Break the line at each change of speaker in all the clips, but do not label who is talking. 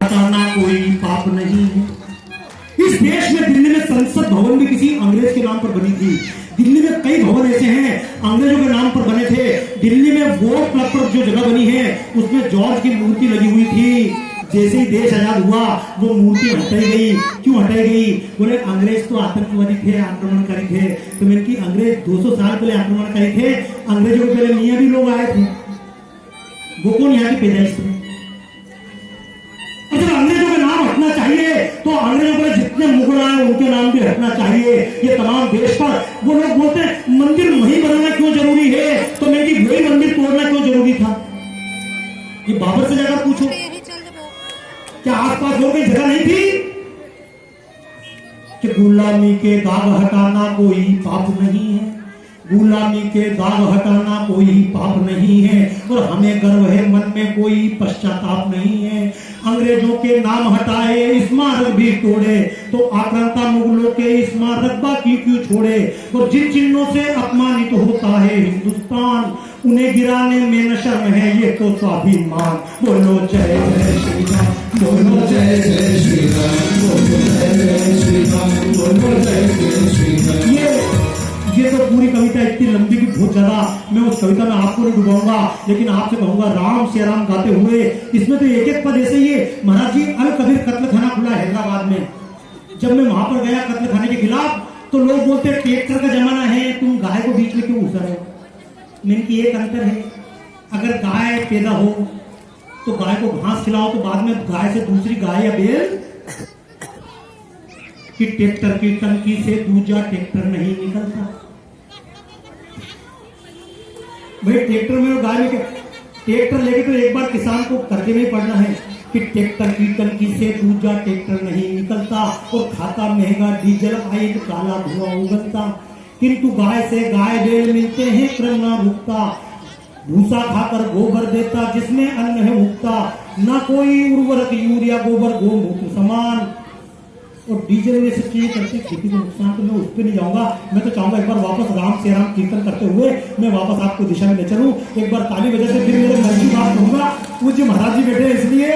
हटाना कोई पाप नहीं है। इस देश में दिल्ली में संसद भवन भी किसी अंग्रेज के नाम पर बनी थी। दिल्ली में कई भवन ऐसे हैं अंग्रेजों के नाम पर बने थे। दिल्ली में वोट क्लब पर जो जगह बनी है उसमें जॉर्ज की मूर्ति लगी हुई थी। जैसे ही देश आजाद हुआ वो मूर्ति हटाई गई। क्यों हटाई गई? बोले अंग्रेज तो आतंकवादी थे, आक्रमणकारी थे। तो मैंने कि अंग्रेज 200 साल पहले आक्रमणकारी थे। अंग्रेजों के पहले मियां भी लोग आए थे। वो कौन यहाँ की पैदाइश थे? अगर अंग्रेजों के नाम हटना चाहिए तो अंग्रेजों के जितने मुगल आए उनके नाम भी हटना चाहिए। ये तमाम देश पर वो लोग बोलते हैं मंदिर वहीं बनाना क्यों जरूरी है? तो मैं कि वही मंदिर तोड़ना क्यों जरूरी था? ये बाबर से जाकर पूछो, क्या आसपास और कोई जगह नहीं थी? कि गुलामी के दाग हटाना कोई पाप नहीं है। गुलामी के दाग हटाना कोई पाप नहीं है और हमें गर्व है, मन में कोई पश्चाताप नहीं है। अंग्रेजों के नाम हटाए, स्मारक भी तोड़े तो आक्रांता मुगलों के स्मारक बाकी क्यों छोड़े? और जिन चिन्हों से अपमानित होता है हिंदुस्तान उन्हें गिराने में न शर्म है ये तो स्वाभिमान। बोलो जय जय श्री राम, बोलो जय जय श्री राम, बोलो जय जय श्री राम, बोलो जय जय श्री राम। ये तो पूरी कविता इतनी लंबी की बहुत ज्यादा मैं उस कविता में आपको नहीं डुबाऊंगा, लेकिन आपसे कहूंगा राम से राम गाते हुए इसमें तो एक एक पद ऐसे ही है। महाराज जी अल कबीर कत्ल खाना खुला हैदराबाद में, जब मैं वहां पर गया कत्ल खाने के खिलाफ तो लोग बोलते ट्रैक्टर का जमाना है, तुम गाय को बीच में क्यों घुस रहे हो? मैंने की एक अंतर है, अगर गाय पैदा हो तो गाय को घास खिलाओ तो बाद में गाय से दूसरी गाय या बैल कि ट्रैक्टर की टंकी से दूसरा ट्रैक्टर नहीं निकलता। भाई ट्रैक्टर में गाय लेके ट्रैक्टर लेके तो एक बार किसान को करके नहीं पड़ना है कि ट्रैक्टर की टंकी से दूसरा ट्रैक्टर नहीं निकलता और खाता महंगा डीजल आए तो काला धुआं उगलता। किंतु गाय से गाय बैल मिलते हैं क्रम ना रुकता। भूसा खाकर गोबर देता जिसमें अन्न है उगता। ना कोई उर्वरक यूरिया गोबर गोमूत्र समान। और डीजल ये सब चीजें करते खेती को नुकसान, तो मैं उस पर नहीं जाऊंगा। मैं तो चाहूंगा एक बार वापस राम से राम कीर्तन करते हुए मैं वापस आपको दिशा में ले चलूं। एक बार ताली वजह से फिर मेरे मन की बात कहूंगा। पूज्य महाराज जी बैठे इसलिए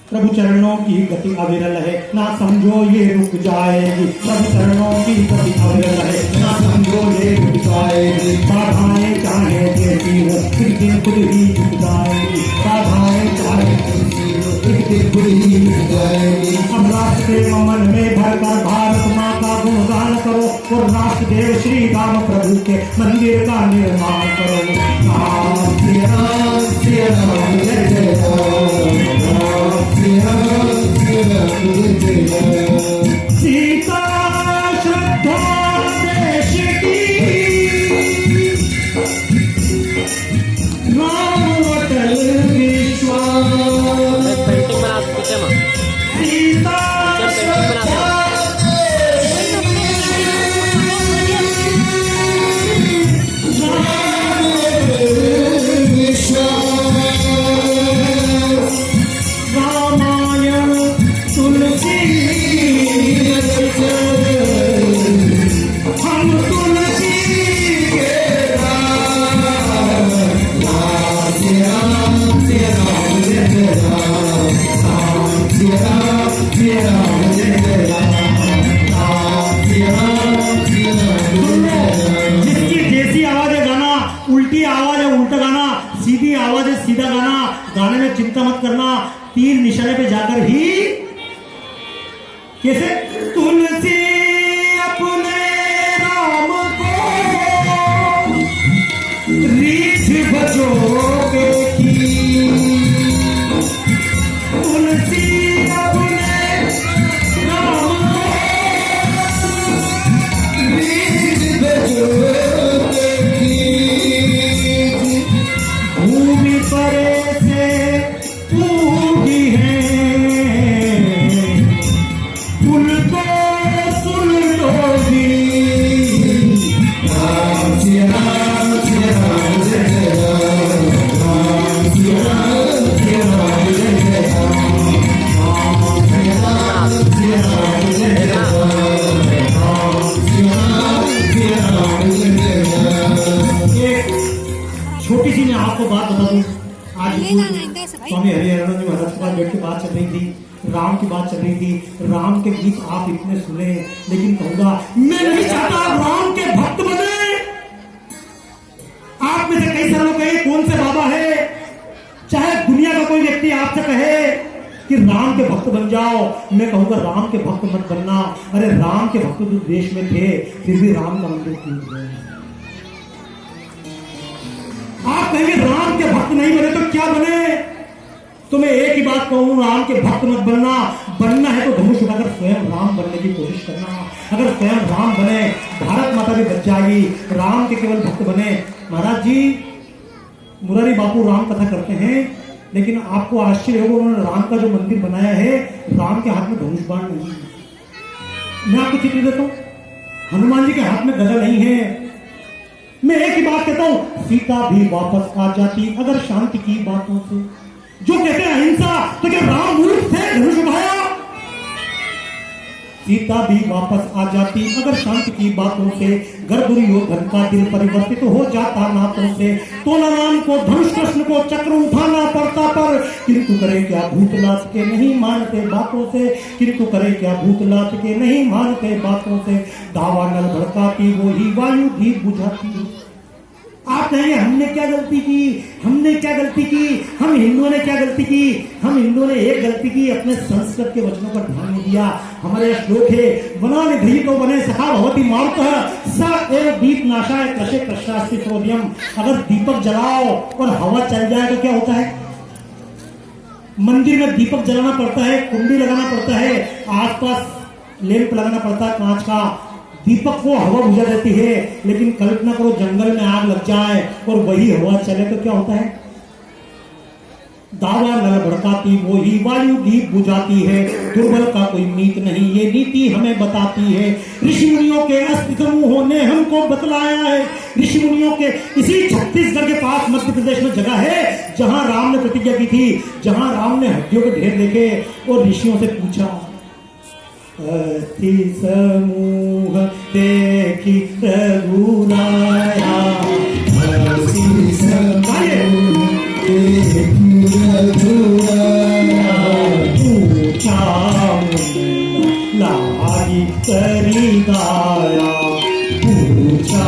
प्रभु चरणों की गति अविरल है, ना समझो ये रुक जाएगी। प्रभु चरणों की गति अविरल है, ना समझो ये रुक जाएगी। बाधाएं चाहे कैसी हो एक दिन खुद ही झुक जाएगी। बाधाएं चाहे कैसी हो एक दिन खुद ही झुक जाएगी। अब राष्ट्र के मन में भरकर भारत माँ का गुणगान करो और राष्ट्र देव श्री राम प्रभु के मंदिर का निर्माण करो। राम श्री राम श्री राम जय जय सीता श्रद्धा देश की राम अटल विश्वास। सीता सीधा गाना। गाने में चिंता मत करना, तीर निशाने पे जाकर ही कैसे तुलसी अपने राम को रीछ बजोगे की। तुलसी अपने राम को रीछ बजोगे की। भूमि परे से पूगी है फूल को सुन दयानंद जी महाराज के पास बैठ के बात चल रही थी, राम की बात चल रही थी। राम के गीत आप इतने सुने, लेकिन कहूंगा मैं नहीं चाहता राम के भक्त बने। आप में से कई सारे लोग कहे कौन से बाबा है, चाहे दुनिया का कोई व्यक्ति आपसे कहे कि राम के भक्त बन जाओ, मैं कहूंगा राम के भक्त मत बनना। अरे राम के भक्त जो देश में थे फिर भी राम का मंदिर टूट गया। आप कहेंगे राम के भक्त नहीं बने तो क्या बने? तो मैं एक ही बात कहूं, राम के भक्त मत बनना। बनना है तो धनुष उठाकर स्वयं राम बनने की कोशिश करना। अगर स्वयं राम बने, भारत माता भी बच जाएगी। राम के केवल भक्त बने। महाराज जी मुरारी बापू राम कथा करते हैं, लेकिन आपको आश्चर्य होगा उन्होंने राम का जो मंदिर बनाया है, राम के हाथ में धनुष बाण नहीं है। मैं आपको चित्र देता हूं, हनुमान जी के हाथ में गदा नहीं है। मैं एक ही बात कहता हूं, सीता भी वापस आ जाती अगर शांति की बातों से। जो कहते हैं अहिंसा, तो क्या राम मूर्ख थे, धनुष उठाया? सीता भी वापस आ जाती अगर शांति की बातों से। घर दुर्योधन का दिल परिवर्तित हो जाता नातों से। तोला राम को धनुष कृष्ण को चक्र उठाना पड़ता पर, किंतु करे क्या भूतलात के नहीं मानते बातों से। किंतु करे क्या भूतलात के नहीं मानते बातों से। दावा नल भड़काती वो ही वायु दीप बुझाती। आप कहेंगे हमने क्या गलती की, हमने क्या गलती की, हम हिंदुओं ने क्या गलती की? हम हिंदुओं ने एक गलती की, अपने संस्कृत के वचनों पर ध्यान नहीं दिया। हमारे श्लोक है, वना निधि तो बने सखा भवती मारुतः स एव दीप नाशाय कृषे कृष्णास्ति प्रोदियम। अगर दीपक जलाओ और हवा चल जाए तो क्या होता है? मंदिर में दीपक जलाना पड़ता है, कुंडी लगाना पड़ता है, आसपास लैंप लगाना पड़ता है कांच का। दीपक को हवा बुझा देती है, लेकिन कल्पना करो जंगल में आग लग जाए और वही हवा चले तो क्या होता है? दावा नल भड़काती वो ही वायु दीप बुझाती है। दुर्बल का कोई मीत नहीं, ये नीति हमें बताती है। ऋषि मुनियों के अस्थि समूहों ने हमको बतलाया है। ऋषि मुनियों के इसी छत्तीसगढ़ के पास मध्य प्रदेश में जगह है जहां राम ने प्रतिज्ञा की थी, जहां राम ने हड्डियों के ढेर देखे और ऋषियों से पूछा, अस्थि समूह देखी रघुराया। अस्थि समूह देखी रघुराया। पूछा लाई करी गाया। पूछा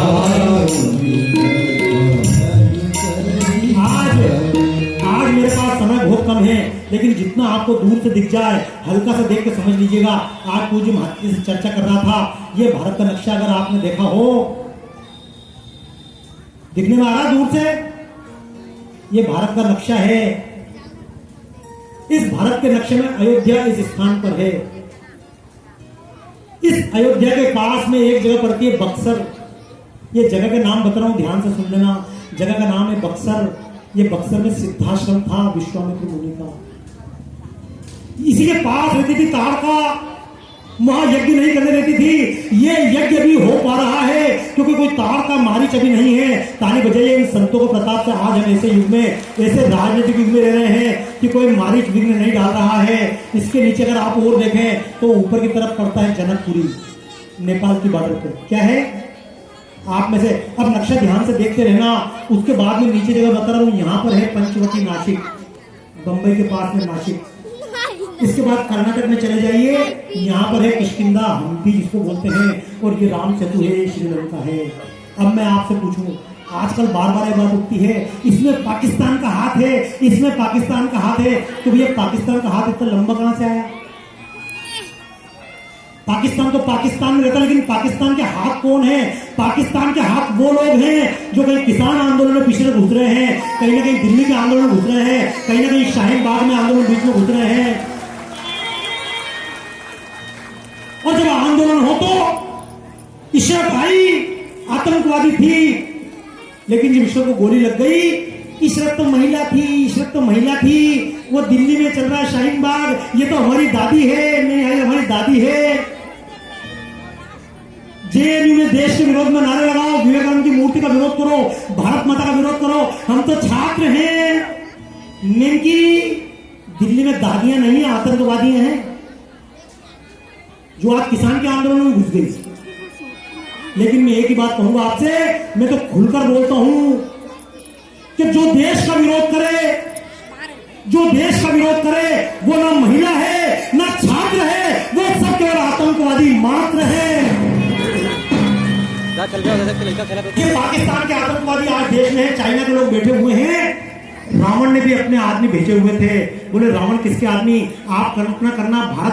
आज मेरे पास समय बहुत कम है, लेकिन जितना आपको दूर से दिख जाए हल्का सा देख के समझ लीजिएगा। आज पूज्य महात्मा से चर्चा कर रहा था, ये भारत का नक्शा अगर आपने देखा हो, दिखने में आ रहा दूर से, ये भारत का नक्शा है। इस भारत के नक्शे में अयोध्या इस स्थान पर है। इस अयोध्या के पास में एक जगह पड़ती है बक्सर। ये जगह का नाम बता रहा हूं, ध्यान से सुन लेना। जगह का नाम है बक्सर। ये बक्सर में सिद्धाश्रम था विश्वामित्र मुनि का। इसी के पास रहती थी ताड़का, महायज्ञ नहीं करने देती थी। ये यज्ञ भी हो पा रहा है क्योंकि कोई ताड़का मारीच अभी नहीं है। ताली बजाइए इन संतों को प्रताप से। आज हम ऐसे युग में, ऐसे राजनीतिक युग में रह रहे हैं कि कोई मारीच विघ्न नहीं डाल रहा है। इसके नीचे अगर आप और देखें तो ऊपर की तरफ पड़ता है जनकपुरी, नेपाल की बॉर्डर पर। क्या है आप में से? अब नक्शा ध्यान से देखते रहना। उसके बाद में नीचे जगह बता रहा हूं, यहाँ पर है पंचवटी नासिक, बंबई के पास में नासिक। इसके बाद कर्नाटक में चले जाइए, यहाँ पर है किष्किंधा, हम्पी जिसको बोलते हैं, और ये राम सेतु है, श्रीलंका है। अब मैं आपसे पूछूं, आजकल बार बार ये बात उठती है, इसमें पाकिस्तान का हाथ है, इसमें पाकिस्तान का हाथ है। तो भैया पाकिस्तान का हाथ इतना लंबा कहां से आया? पाकिस्तान तो पाकिस्तान में रहता, लेकिन पाकिस्तान के हाथ कौन है? पाकिस्तान के हाथ वो लोग हैं जो कहीं किसान आंदोलन में पिछले घुस रहे हैं, कहीं ना कहीं दिल्ली के आंदोलन में घुस रहे हैं, कहीं ना कहीं शाहीन बाग में आंदोलन बीच में घुस रहे हैं। और जब आंदोलन हो तो इशरत आई, आतंकवादी थी, लेकिन जब इशरत को गोली लग गई, इशरत तो महिला थी, इशरत तो महिला थी, वो दिल्ली में चल रहा है शाहीन बाग, ये तो हमारी दादी है, नहीं है हमारी दादी है। जेएनयू में देश के विरोध में नारे लगाओ, विवेकानंद की मूर्ति का विरोध करो, भारत माता का विरोध करो। हम तो छात्र हैं, इनकी दिल्ली में दादियां नहीं है, आतंकवादी हैं जो आज किसान के आंदोलन में घुस गई। लेकिन मैं एक ही बात कहूंगा आपसे, मैं तो खुलकर बोलता हूं कि जो देश का विरोध करे जो देश का विरोध करे वो ना महिला है ना छात्र है, वो सब केवल आतंकवादी मात्र है। ये पाकिस्तान के आतंकवादी आज देश में है, चाइना के लोग बैठे हुए हैं। रावण ने भी अपने आदमी भेजे हुए थे, बोले रावण किसके आदमी, आप कल्पना करना भारत